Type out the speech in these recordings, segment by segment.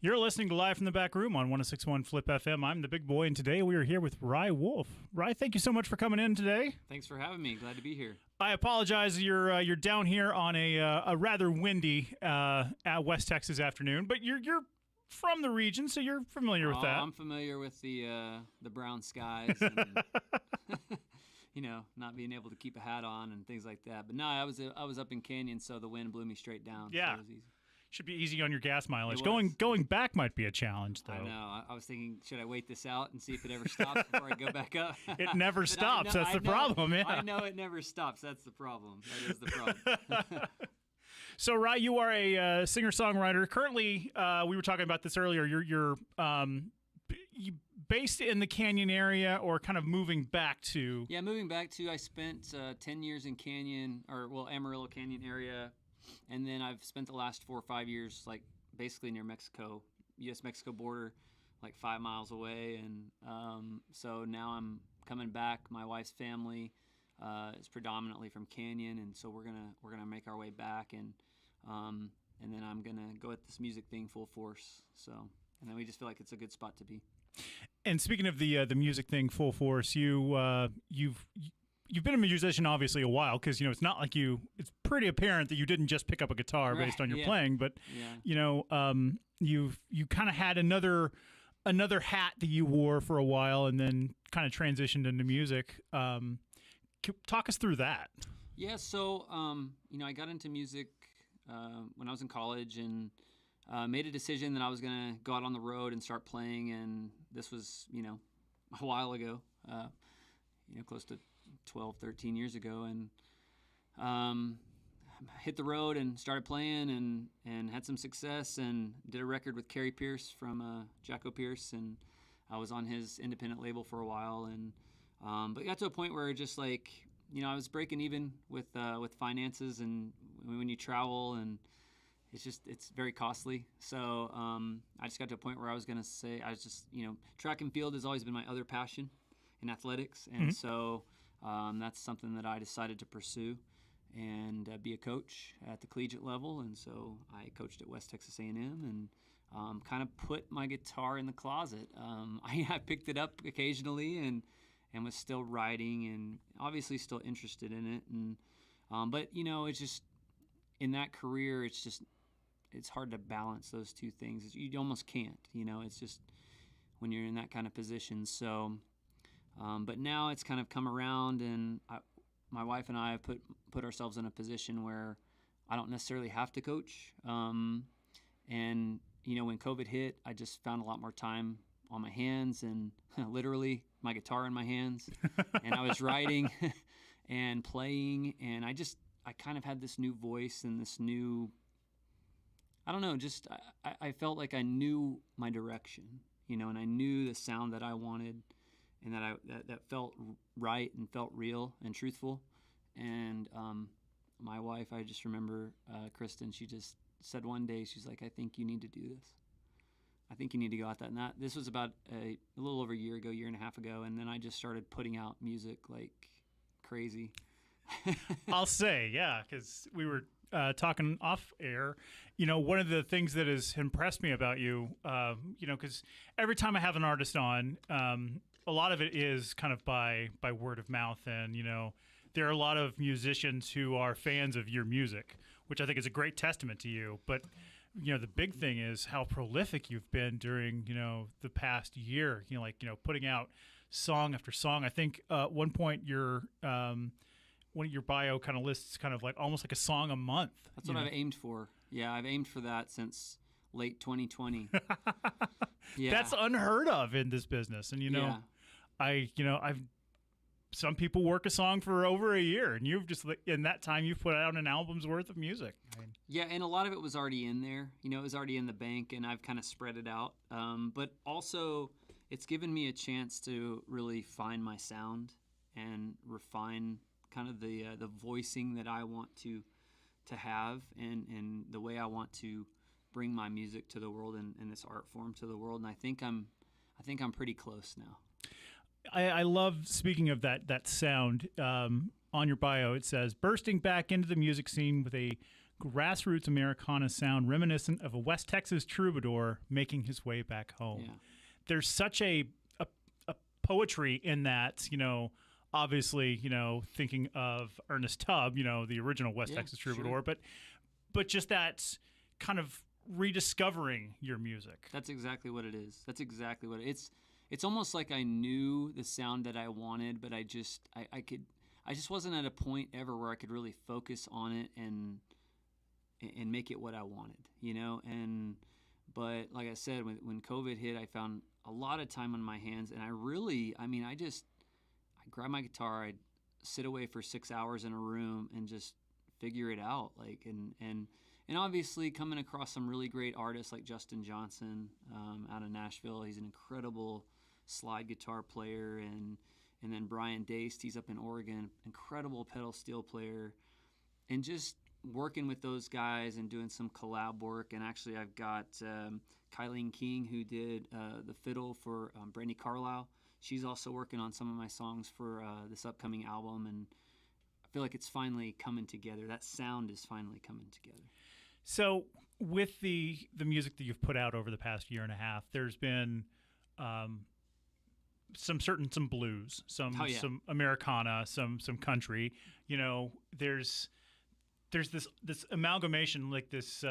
You're listening to Live from the Back Room on 106.1 FLiP FM. I'm the big boy, and today we are here with Rye Wolf. Rye, thank you so much for coming in today. Thanks for having me. Glad to be here. I apologize. You're down here on a rather windy at West Texas afternoon, but you're from the region, so you're familiar with that. I'm familiar with the brown skies and not being able to keep a hat on and things like that. But no, I was up in Canyon, so the wind blew me straight down. Yeah. So it was easy. Should be easy on your gas mileage. It was. Going back might be a challenge, though. I know. I was thinking, should I wait this out and see if it ever stops before I go back up? It never stops. That's the problem. Yeah. I know it never stops. That's the problem. That is the problem. So, Rye, you are a singer-songwriter. Currently, we were talking about this earlier. You're based in the Canyon area, or kind of moving back to? Yeah, moving back to. I spent 10 years in Canyon, Amarillo Canyon area. And then I've spent the last 4 or 5 years, like, basically near Mexico, U.S.-Mexico border, like 5 miles away. And so now I'm coming back. My wife's family is predominantly from Canyon, and so we're gonna make our way back, and then I'm gonna go at this music thing full force. So, and then we just feel like it's a good spot to be. And speaking of the music thing full force, You've been a musician obviously a while, because it's not like it's pretty apparent that you didn't just pick up a guitar based on your playing, but you kind of had another hat that you wore for a while, and then kind of transitioned into music. Talk us through that. Yeah, so I got into music when I was in college, and made a decision that I was going to go out on the road and start playing, and this was a while ago, close to 12, 13 years ago, and hit the road and started playing and had some success, and did a record with Kerry Pierce from Jacko Pierce, and I was on his independent label for a while, and but it got to a point where just like I was breaking even with finances, and when you travel, and it's very costly. So I just got to a point where I was going to say, track and field has always been my other passion in athletics, and so that's something that I decided to pursue and be a coach at the collegiate level. And so I coached at West Texas A&M, and kind of put my guitar in the closet. I picked it up occasionally and was still writing, and obviously still interested in it. And but it's just in that career, it's hard to balance those two things. You almost can't. It's just when you're in that kind of position. So. But now it's kind of come around, and my wife and I have put ourselves in a position where I don't necessarily have to coach. And when COVID hit, I just found a lot more time on my hands, and literally my guitar in my hands, and I was writing and playing, and I kind of had this new voice and this new, I don't know, just I felt like I knew my direction, and I knew the sound that I wanted, and that felt right and felt real and truthful. And my wife, I just remember Kristen, she just said one day, she's like, I think you need to do this. I think you need to go out that. And this was about a little over a year ago, year and a half ago, and then I just started putting out music like crazy. I'll say, yeah, because we were talking off air. One of the things that has impressed me about you, because every time I have an artist on, a lot of it is kind of by word of mouth, and there are a lot of musicians who are fans of your music, which I think is a great testament to you. But the big thing is how prolific you've been during the past year. Putting out song after song. I think at one point one of your bio kind of lists kind of like almost like a song a month. That's what I've aimed for. Yeah, I've aimed for that since late 2020. Yeah. That's unheard of in this business. And I've some people work a song for over a year, and you've just in that time you've put out an album's worth of music. Yeah, and a lot of it was already in there. It was already in the bank, and I've kind of spread it out. But also, it's given me a chance to really find my sound and refine kind of the voicing that I want to have, and the way I want to bring my music to the world and this art form to the world. And I think I'm pretty close now. I love, speaking of that sound, on your bio it says, bursting back into the music scene with a grassroots Americana sound reminiscent of a West Texas troubadour making his way back home. Yeah. There's such a poetry in that, obviously, thinking of Ernest Tubb, the original West Texas troubadour, sure. but just that kind of rediscovering your music. That's exactly what it is. That's exactly what it's almost like I knew the sound that I wanted, but I just wasn't at a point ever where I could really focus on it and make it what I wanted, but like I said, when COVID hit, I found a lot of time on my hands, and I grab my guitar, I'd sit away for 6 hours in a room and just figure it out, and obviously coming across some really great artists like Justin Johnson out of Nashville. He's an incredible slide guitar player, and then Brian Daste, he's up in Oregon, incredible pedal steel player, and just working with those guys and doing some collab work. And actually I've got Kylene King, who did the fiddle for Brandi Carlile. She's also working on some of my songs for this upcoming album, and I feel like it's finally coming together. That sound is finally coming together. So with the music that you've put out over the past year and a half, there's been some blues, some Americana, some country. There's this amalgamation, like this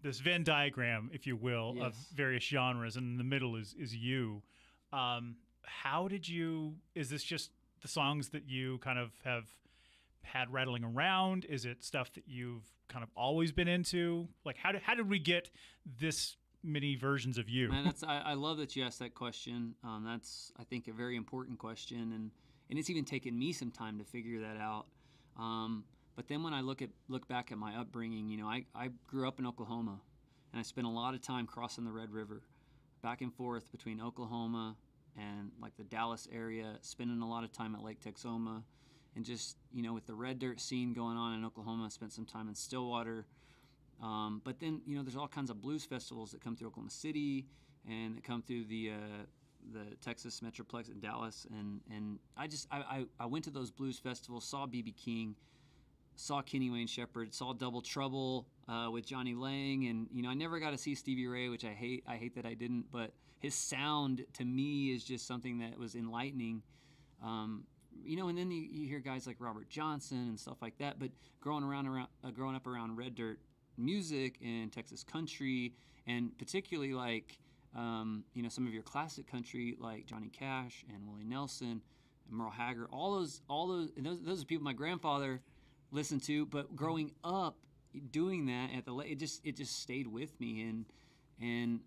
Venn diagram, if you will, of various genres, and in the middle is you. Is this just the songs that you kind of have had rattling around? Is it stuff that you've kind of always been into? Like, how did we get this many versions of you? Man, I love that you asked that question. That's, I think, a very important question, and it's even taken me some time to figure that out. But then when I look back at my upbringing, I grew up in Oklahoma, and I spent a lot of time crossing the Red River, back and forth between Oklahoma and like the Dallas area, spending a lot of time at Lake Texoma, and just with the red dirt scene going on in Oklahoma, I spent some time in Stillwater. But then there's all kinds of blues festivals that come through Oklahoma City and that come through the Texas Metroplex in Dallas, and I went to those blues festivals, saw B.B. King, saw Kenny Wayne Shepherd, saw Double Trouble with Johnny Lang, and I never got to see Stevie Ray, which I hate that I didn't, but his sound to me is just something that was enlightening. And then you hear guys like Robert Johnson and stuff like that, but growing up around red dirt music and Texas country, and particularly like some of your classic country like Johnny Cash and Willie Nelson and Merle Haggard, all those are people my grandfather listened to. But growing up doing that it just stayed with me, and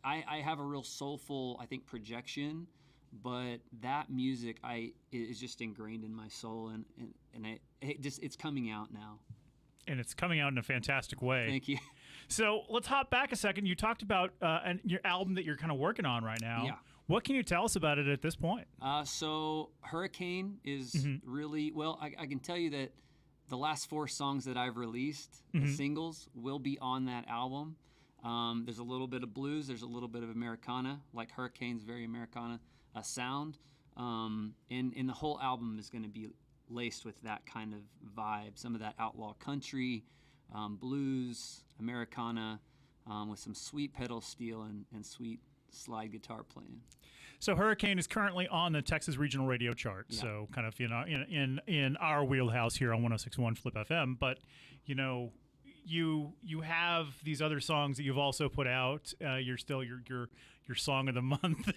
I have a real soulful, I think, projection, but that music is just ingrained in my soul, and it's coming out now. And it's coming out in a fantastic way. Thank you. So let's hop back a second. You talked about your album that you're kind of working on right now. Yeah. What can you tell us about it at this point? So Hurricane is really, well, I can tell you that the last 4 songs that I've released, the singles, will be on that album. There's a little bit of blues. There's a little bit of Americana, like Hurricane's very Americana sound. And the whole album is going to be laced with that kind of vibe, some of that outlaw country, blues, Americana, with some sweet pedal steel and sweet slide guitar playing. So Hurricane is currently on the Texas Regional Radio chart, so kind of in our wheelhouse here on 106.1 FLiP FM. But you have these other songs that you've also put out. You're still your song of the month,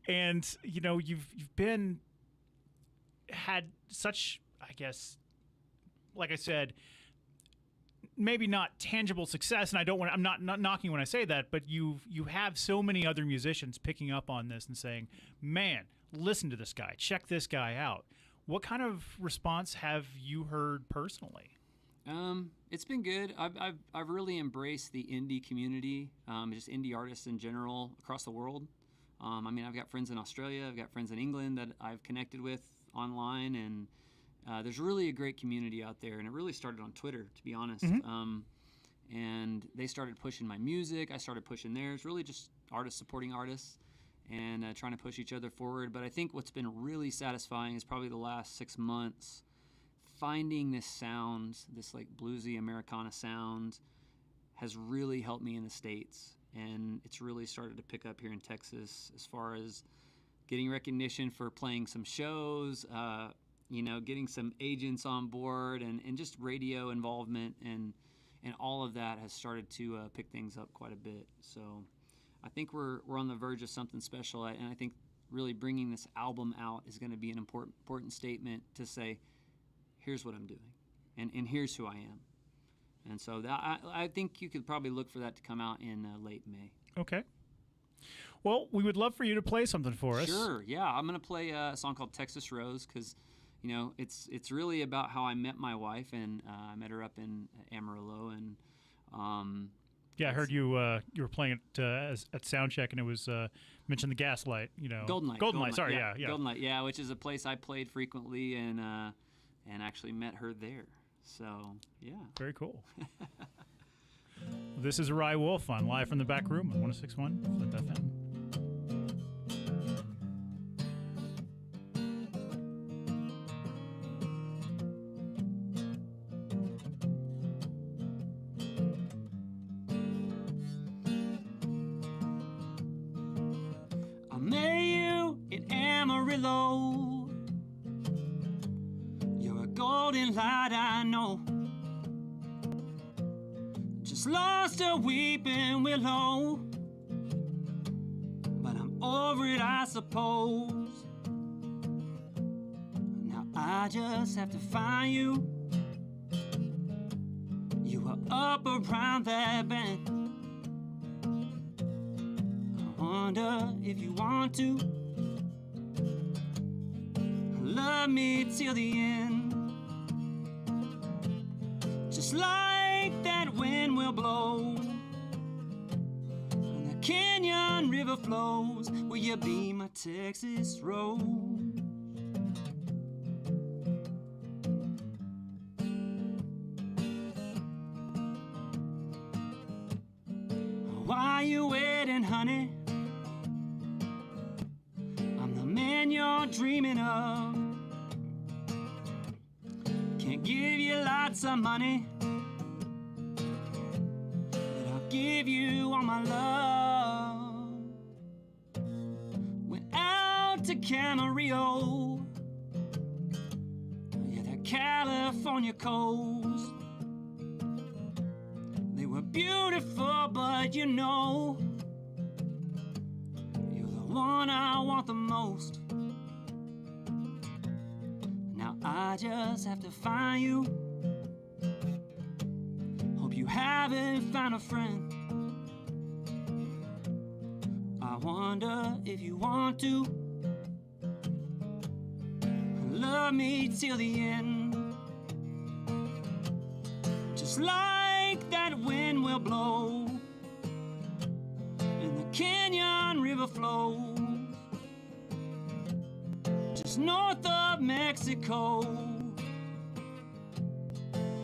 and you've been had such, I guess, like I said, maybe not tangible success, and I'm not knocking when I say that, but you have so many other musicians picking up on this and saying, man, listen to this guy, check this guy out. What kind of response have you heard personally? It's been good. I've really embraced the indie community, just indie artists in general across the world. I've got friends in Australia, I've got friends in England that I've connected with online, and there's really a great community out there, and it really started on Twitter, to be honest. And they started pushing my music, I started pushing theirs, really just artists supporting artists and trying to push each other forward. But I think what's been really satisfying is probably the last 6 months finding this sound, this like bluesy Americana sound, has really helped me in the States. And it's really started to pick up here in Texas as far as getting recognition for playing some shows, getting some agents on board, and just radio involvement, and all of that has started to pick things up quite a bit. So I think we're on the verge of something special, and I think really bringing this album out is going to be an important statement to say, here's what I'm doing, and here's who I am. And so that, I think you could probably look for that to come out in late May. Okay. Well, we would love for you to play something for us. Sure, yeah. I'm going to play a song called Texas Rose because, it's really about how I met my wife, and I met her up in Amarillo. And yeah, I heard you were playing it at Soundcheck, and it was mentioned the Gaslight, Golden Light. Sorry, yeah. Golden Light, yeah, which is a place I played frequently, and actually met her there. So, yeah. Very cool. This is Rye Wolf on Live from the Back Room on 106.1 FLiP FM. I met you in Amarillo. You're a golden light, I know. Just lost a weeping willow, but I'm over it, I suppose. Now I just have to find you. You were up around that bend. I wonder if you want to love me till the end. Just like that wind will blow, and the Canyon River flows. Will you be my Texas Rose? Why you waiting, honey? I'm the man you're dreaming of. Can't give you lots of money, but I'll give you all my love. Went out to Camarillo, yeah, the California coast. They were beautiful, but you're the one I want the most. Now I just have to find you. Hope you haven't found a friend. I wonder if you want to love me till the end. Just like that wind will blow, and the Canyon River flows just north of Mexico.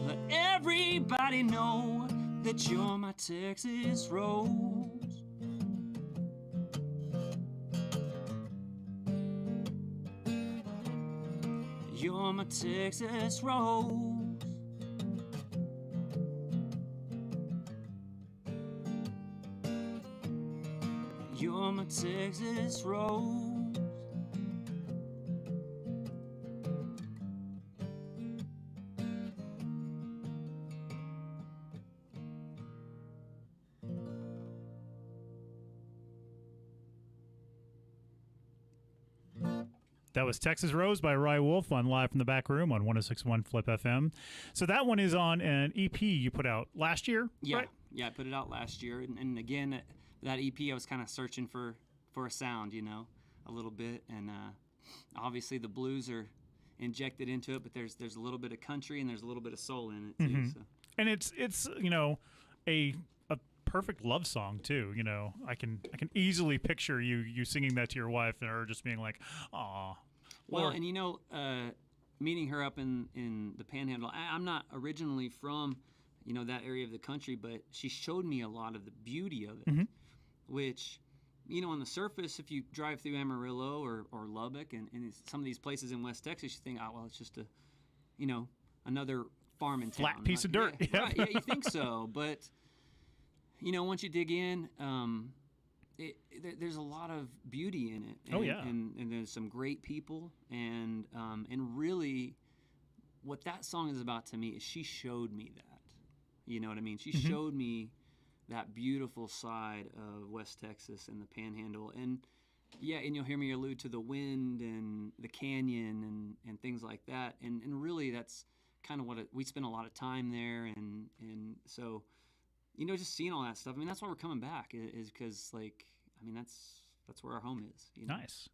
Let everybody know that you're my Texas Rose. You're my Texas Rose. You're my Texas Rose. That was Texas Rose by Rye Wolf on Live from the Back Room on 106.1 FLiP FM. So that one is on an EP you put out last year, Yeah, right? yeah, I put it out last year, and again, that EP I was kind of searching for a sound, a little bit, and obviously the blues are injected into it, but there's a little bit of country and there's a little bit of soul in it too. Mm-hmm. So. And it's a perfect love song too. I can easily picture you singing that to your wife and her just being like, "Aw." Well, and meeting her up in the Panhandle, I'm not originally from that area of the country, but she showed me a lot of the beauty of it, which on the surface, if you drive through Amarillo or Lubbock and some of these places in West Texas, you think, oh well, it's just a another farm in town. Flat piece of dirt. Yeah, right, yeah, you think so, but once you dig in, there's a lot of beauty in it. And, and there's some great people, and really, what that song is about to me is she showed me that. You know what I mean? She showed me that beautiful side of West Texas and the Panhandle, and you'll hear me allude to the wind and the canyon and things like that, and really that's kind of what we spent a lot of time there, and so just seeing all that stuff. I mean, that's why we're coming back, is because that's where our home is. Nice.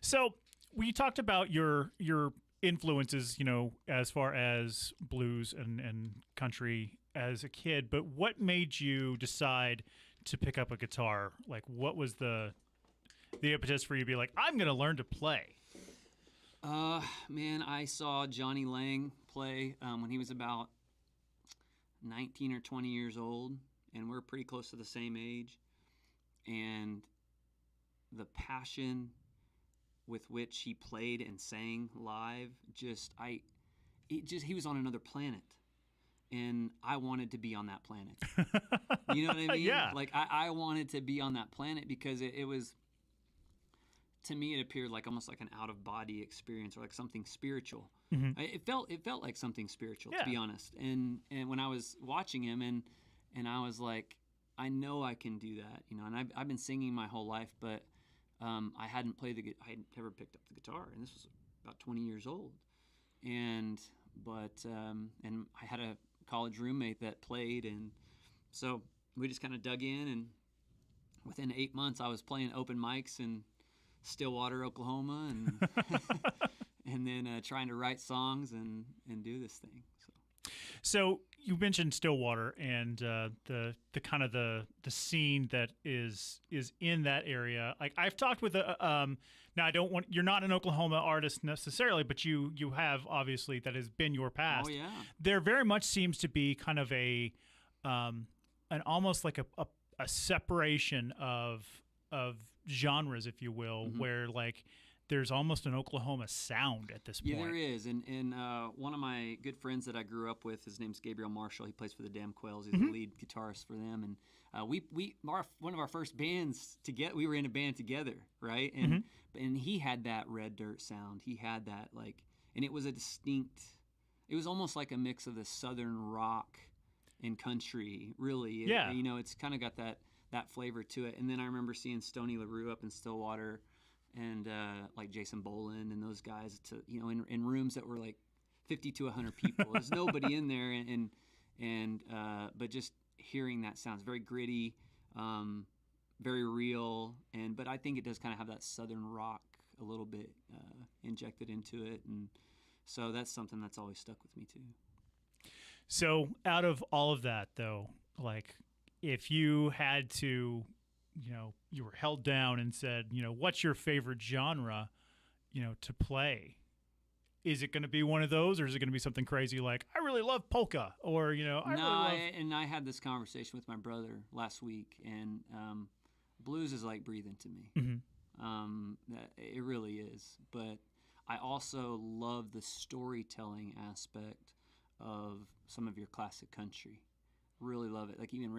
So we talked about your influences, as far as blues and country as a kid, but what made you decide to pick up a guitar? Like, what was the impetus for you to be like, I'm going to learn to play? Man, I saw Johnny Lang play when he was about 19 or 20 years old, and we're pretty close to the same age. And the passion with which he played and sang live, he was on another planet. And I wanted to be on that planet. You know what I mean? Yeah. Like, I wanted to be on that planet because it was, to me, it appeared like almost like an out-of-body experience, or like something spiritual. Mm-hmm. It felt like something spiritual, to be honest. And when I was watching him, and I was like, I know I can do that, And I've been singing my whole life, but I hadn't never picked up the guitar, and this was about 20 years old. And I had a college roommate that played, and so we just kind of dug in, and within 8 months I was playing open mics in Stillwater, Oklahoma, and and then trying to write songs and do this thing. So you mentioned Stillwater and the kind of the scene that is in that area. Like, I've talked with now you're not an Oklahoma artist necessarily, but you have, obviously, that has been your past. Oh yeah. There very much seems to be kind of an almost like a separation of genres, if you will, where like there's almost an Oklahoma sound at this point. Yeah, there is. And one of my good friends that I grew up with, his name's Gabriel Marshall. He plays for the Damn Quails. He's the lead guitarist for them. And one of our first bands together, we were in a band together, right? And he had that red dirt sound. He had that, like, and it was it was almost like a mix of the southern rock and country, really. Yeah. It's kind of got that flavor to it. And then I remember seeing Stoney LaRue up in Stillwater, and like Jason Boland and those guys, in rooms that were like 50 to 100 people. There's nobody in there, but just hearing that sounds very gritty, very real, but I think it does kind of have that southern rock a little bit injected into it, and so that's something that's always stuck with me too. So out of all of that, though, like, if you had to, you were held down and said, what's your favorite genre, to play? Is it going to be one of those, or is it going to be something crazy like, I really love polka, or, And I had this conversation with my brother last week, and blues is like breathing to me. Mm-hmm. It really is. But I also love the storytelling aspect of some of your classic country. Really love it. Like, even when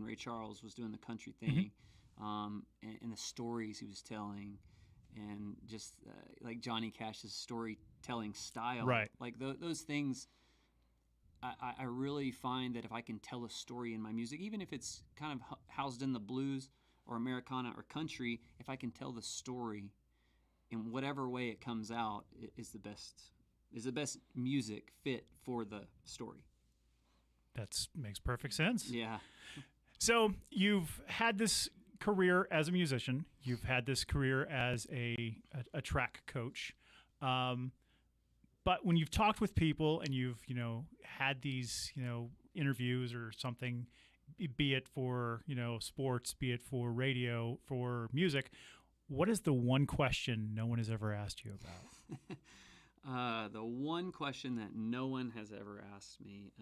Ray Charles was doing the country thing, and the stories he was telling, and just like Johnny Cash's storytelling style, right? Like those things, I really find that if I can tell a story in my music, even if it's kind of housed in the blues or Americana or country, if I can tell the story in whatever way it comes out, is the best music fit for the story. That makes perfect sense. Yeah. So you've had this career as a musician. You've had this career as a track coach. But when you've talked with people and you've, had these, interviews or something, be it for, sports, be it for radio, for music, what is the one question no one has ever asked you about? The one question that no one has ever asked me,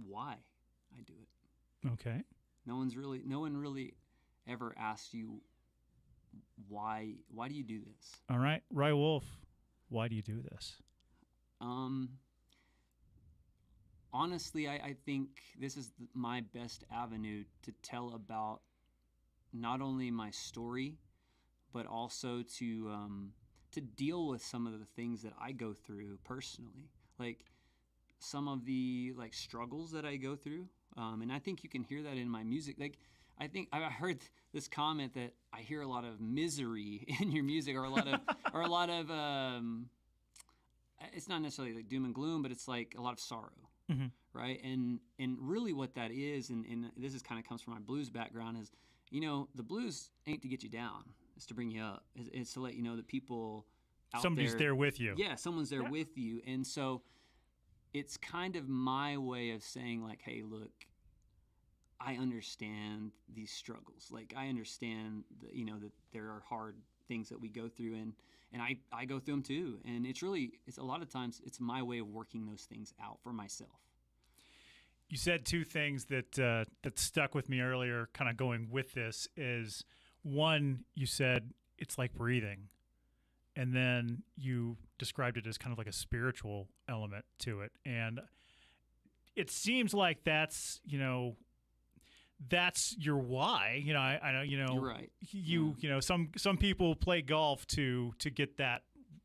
why I do it. Okay. No one really ever asks you why do you do this? All right, Rye Wolf, Why do you do this? Honestly, I think this is my best avenue to tell about not only my story, but also to deal with some of the things that I go through personally, like some of the like struggles that I go through. And I think you can hear that in my music. Like, I think I heard this comment that I hear a lot of misery in your music, or a lot of it's not necessarily like doom and gloom, but it's like a lot of sorrow. Mm-hmm. Right. And really what that is, and this is kind of comes from my blues background, is, the blues ain't to get you down. It's to bring you up. It's to let you know that people out Somebody's there with you. Yeah, someone's there with you. And so it's kind of my way of saying, like, hey, look, I understand these struggles. Like, I understand that, that there are hard things that we go through, and I go through them too. And it's a lot of times it's my way of working those things out for myself. You said two things that stuck with me earlier, kind of going with this, is one, you said it's like breathing. And then you described it as kind of like a spiritual element to it. And it seems like that's your why. I know, You're right. Some people play golf to get that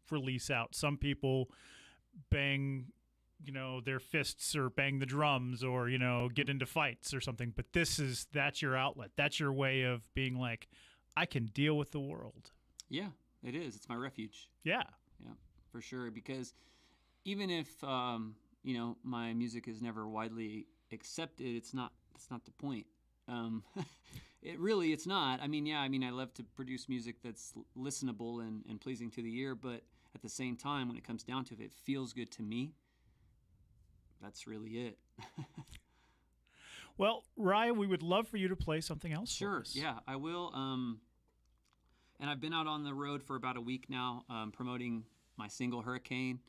release out. Some people bang, their fists or bang the drums or, get into fights or something. But that's your outlet. That's your way of being like, I can deal with the world. Yeah, it is. It's my refuge. Yeah. Yeah, for sure. Because even if, my music is never widely accepted, it's not the point. It's not. I love to produce music that's listenable and pleasing to the ear, but at the same time, when it comes down to it, if it feels good to me, that's really it. Well, Ryan, we would love for you to play something else. Sure. For us. Yeah, I will. And I've been out on the road for about a week now, promoting my single Hurricane,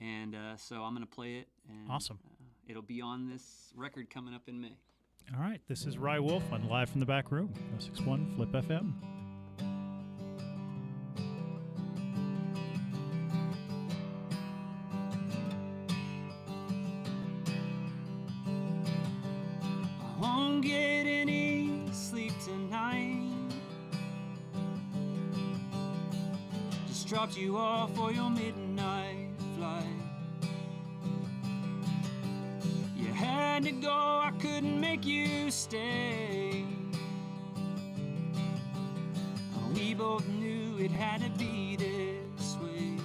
and so I'm going to play it. And, awesome. It'll be on this record coming up in May. All right. This is Rye Wolf on Live from the Back Room, 061 FLiP FM. I won't get any sleep tonight. Just dropped you off for your midnight flight. You had to go, I couldn't make you stay. We both knew it had to be this way.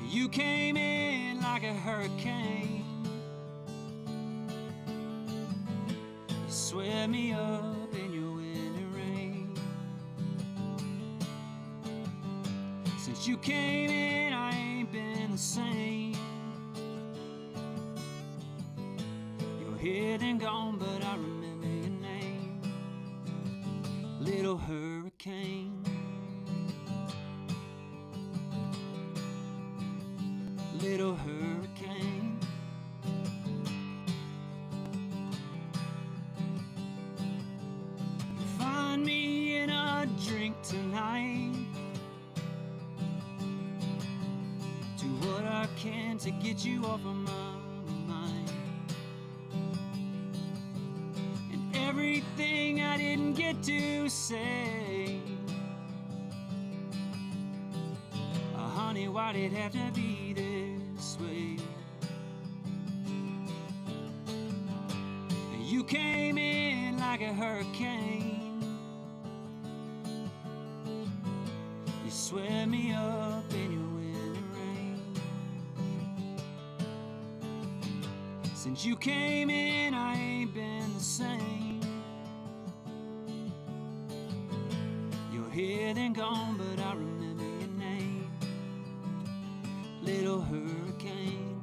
You came in like a hurricane. You swept me up in your winter rain. Since you came in, I ain't been the same. You're here and gone, but I remember your name. Little hurricane. Little hurricane. You find me in a drink tonight. Do what I can to get you off of my mind. And everything I didn't get to say. Honey, why'd it have to be this way? You came in like a hurricane. You swept me up in your winter rain. Since you came in, I ain't been the same. You're here then gone, but I remember your name. Little hurricane.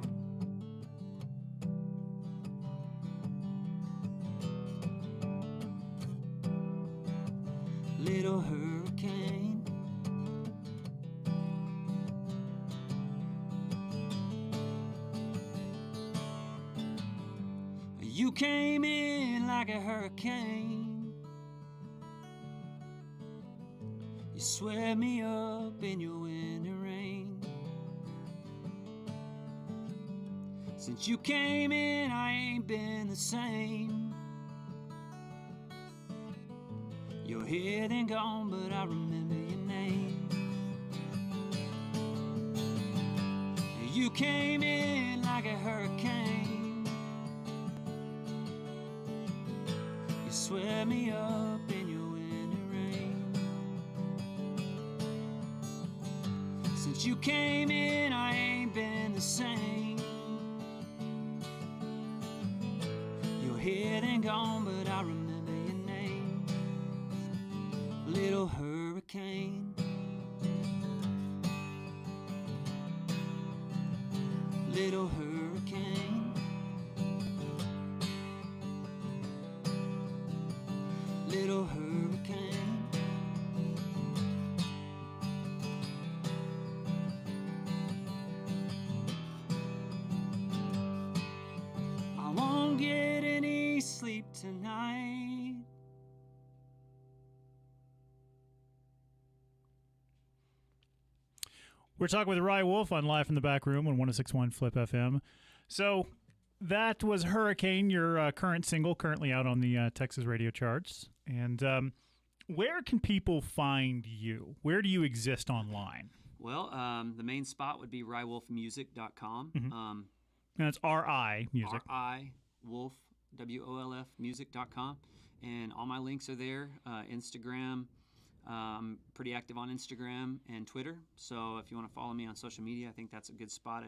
Little hurricane. You came in like a hurricane. You sweat me up in your winter rain. Since you came in, I ain't been the same. You're here then gone, but I remember your name. You came in like a hurricane. You swept me up in your winter rain. Since you came in, I ain't been the same. You're here then gone, but I remember your name. Little hurricane. Little hurricane. Little hurricane. I won't get any sleep tonight. We're talking with Rye Wolf on Live from the Back Room on 106.1 FLiP FM. So that was Hurricane, your current single, currently out on the Texas radio charts. And where can people find you? Where do you exist online? Well, the main spot would be rywolfmusic.com. And it's R-I Music. R-I Wolf, W-O-L-F, music.com. And all my links are there. Instagram. I'm pretty active on Instagram and Twitter, so if you want to follow me on social media, I think that's a good spot.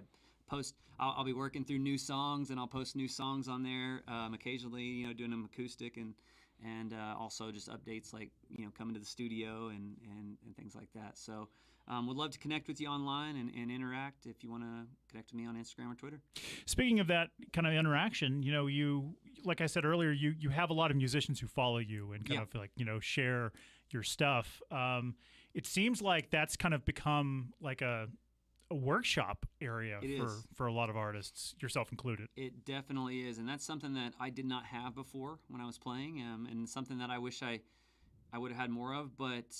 I'll be working through new songs, and I'll post new songs on there occasionally, doing them acoustic and also just updates like, coming to the studio and things like that. So would love to connect with you online and interact if you want to connect with me on Instagram or Twitter. Speaking of that kind of interaction, you, like I said earlier, you have a lot of musicians who follow you and kind of like, share your stuff. It seems like that's kind of become like a workshop area for a lot of artists, yourself included. It definitely is, and that's something that I did not have before when I was playing, and something that I wish I would have had more of. But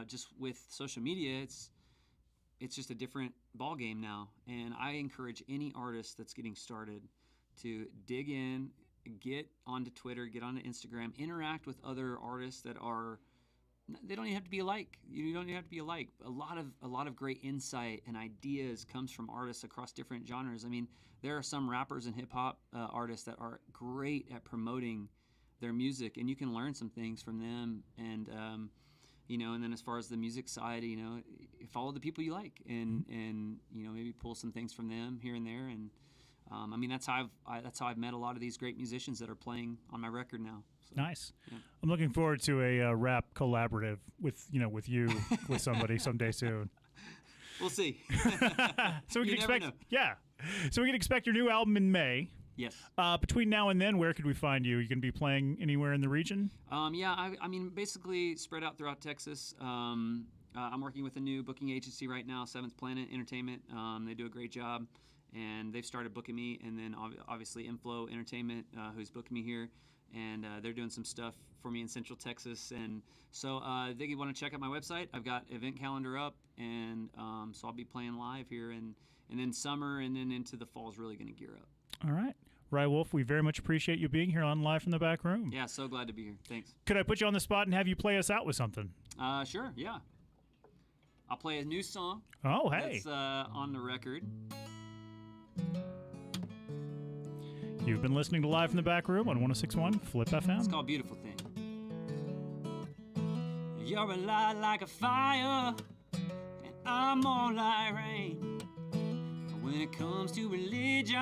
just with social media, it's just a different ball game now, and I encourage any artist that's getting started to dig in, get onto Twitter, get onto Instagram, interact with other artists that are. They don't even have to be alike. You don't even have to be alike. A lot of great insight and ideas comes from artists across different genres. I mean, there are some rappers and hip hop artists that are great at promoting their music, and you can learn some things from them. And and then as far as the music side, follow the people you like, and maybe pull some things from them here and there. And that's how I've met a lot of these great musicians that are playing on my record now. So, nice. Yeah. I'm looking forward to a rap collaborative with you with somebody someday soon. We'll see. So we You can never expect, know. yeah. So we can expect your new album in May. Yes. Between now and then, where could we find you? You going to be playing anywhere in the region? Basically spread out throughout Texas. I'm working with a new booking agency right now, Seventh Planet Entertainment. They do a great job, and they've started booking me. And then obviously Inflow Entertainment, who's booking me here. And they're doing some stuff for me in Central Texas. And so if you want to check out my website, I've got event calendar up. And so I'll be playing live here. And then summer and then into the fall is really going to gear up. All right. Rye Wolf, we very much appreciate you being here on Live from the Back Room. Yeah, so glad to be here. Thanks. Could I put you on the spot and have you play us out with something? Sure, yeah. I'll play a new song. Oh, hey. That's on the record. You've been listening to Live from the Back Room on 106.1 FLiP FM. It's called Beautiful Thing. You're a light like a fire, and I'm more like rain. When it comes to religion,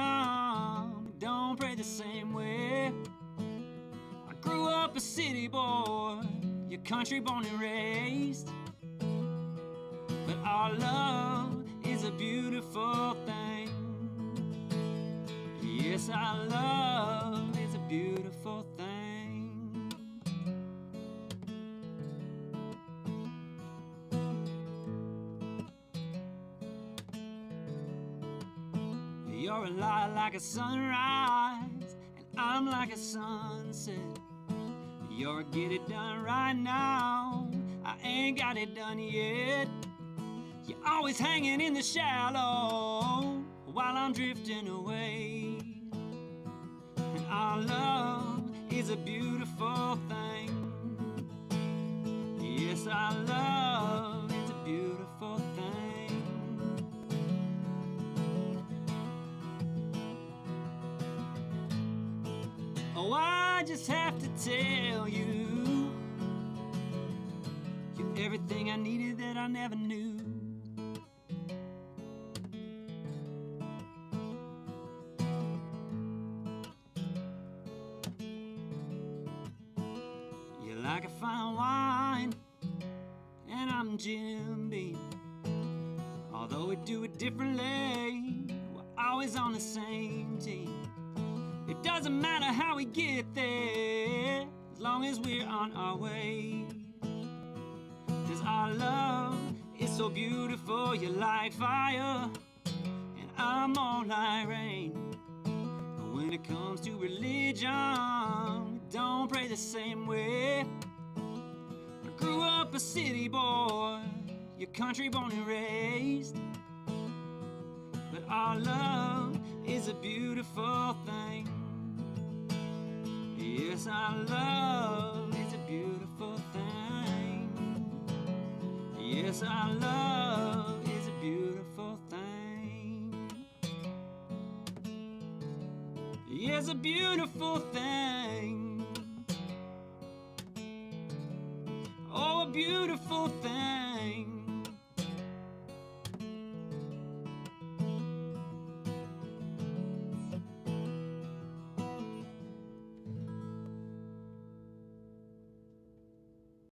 we don't pray the same way. I grew up a city boy, your country born and raised. But our love is a beautiful thing. Yes, our love is a beautiful thing. You're a light like a sunrise, and I'm like a sunset. You're a get it done right now, I ain't got it done yet. You're always hanging in the shallow while I'm drifting away. And our love is a beautiful thing. Yes, our love is a beautiful thing. Oh, I just have to tell you, you're everything I needed that I never knew. You're like a fine wine, and I'm Jim Beam. Although we do it differently, we're always on the same team. It doesn't matter how we get there, as long as we're on our way. 'Cause our love is so beautiful. You're like fire, and I'm more like rain. But when it comes to religion, we don't pray the same way. I grew up a city boy, you're country born and raised. But our love is a beautiful thing. Yes, our love is a beautiful thing. Yes, our love is a beautiful thing. Yes, a beautiful thing.